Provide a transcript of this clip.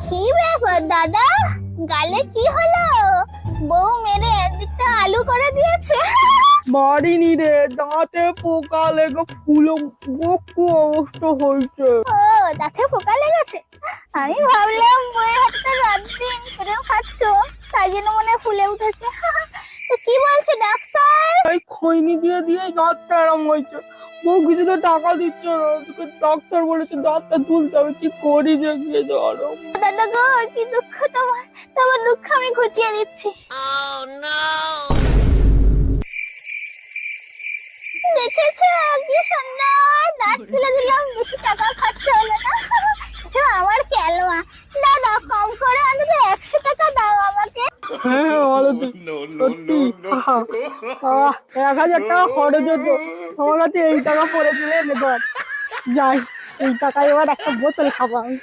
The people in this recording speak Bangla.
কি ব্যাপার দাদা, গালে কি হলো? বউ মেরে একদিকটা আলু করে দিয়েছে। মারিনি রে, দাঁতে পোকা লেগে ফুলো বকু অবস্থা হয়েছে। ও, দাঁতে পোকা লেগেছে। আমি ভাবলাম বউয়ের হাতে তো রাত দিন এরকম খাচ্ছ, তাই জন্য মনে হয় ফুলে উঠেছে। তো কি বলছে ডাক্তার? এই খৈনি দিয়ে দিয়ে দাঁতটা এরম হয়েছে। বউ কিছুতে টাকা দিচ্ছে না, তোকে ডাক্তার বলেছে দাঁতটা তুলতে হবে। কি করি যে গিয়ে ধরো। দাদা গো, কি দুঃখ তোমার, তোমার দুঃখ আমি ঘুচিয়ে দিচ্ছি। দেখেছো কি সুন্দর দাঁত তুলে দিলাম, বেশি টাকা খরচা হলো না। এসব আমার কেলোয়া। দাদা কম করে অন্তত 100 টাকা দাও আমাকে। হ্যাঁ ভালো তো সত্যি। 1000 টাকা খরচ হতো, আমার কাছে এই টাকা পড়েছিল। যাই, এই টাকায় এবার একটা বোতল খাবো আমি।